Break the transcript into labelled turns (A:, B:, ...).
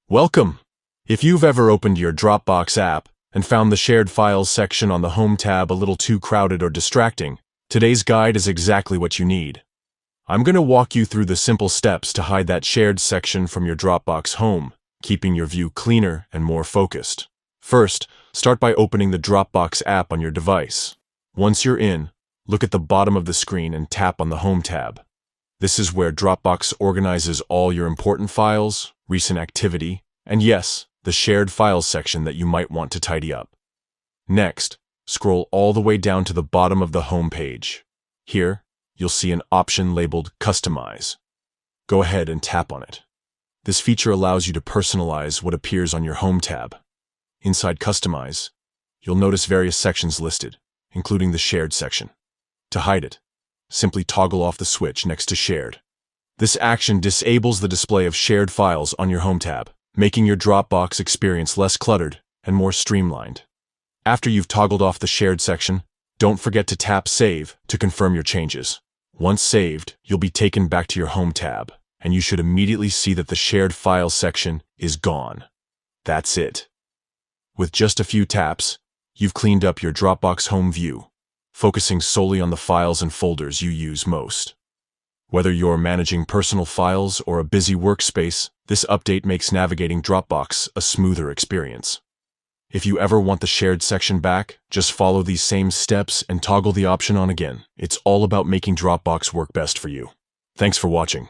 A: Welcome! If you've ever opened your Dropbox app and found the Shared Files section on the Home tab a little too crowded or distracting, today's guide is exactly what you need. I'm going to walk you through the simple steps to hide that shared section from your Dropbox Home, keeping your view cleaner and more focused. First, start by opening the Dropbox app on your device. Once you're in, look at the bottom of the screen and tap on the Home tab. This is where Dropbox organizes all your important files, recent activity, and yes, the shared files section that you might want to tidy up. Next, scroll all the way down to the bottom of the home page. Here, you'll see an option labeled Customize. Go ahead and tap on it. This feature allows you to personalize what appears on your Home tab. Inside Customize, you'll notice various sections listed, including the Shared section. To hide it, simply toggle off the switch next to Shared. This action disables the display of shared files on your Home tab, making your Dropbox experience less cluttered and more streamlined. After you've toggled off the Shared section, don't forget to tap Save to confirm your changes. Once saved, you'll be taken back to your Home tab, and you should immediately see that the Shared Files section is gone. That's it. With just a few taps, you've cleaned up your Dropbox Home view, focusing solely on the files and folders you use most. Whether you're managing personal files or a busy workspace, this update makes navigating Dropbox a smoother experience. If you ever want the shared section back, just follow these same steps and toggle the option on again. It's all about making Dropbox work best for you. Thanks for watching.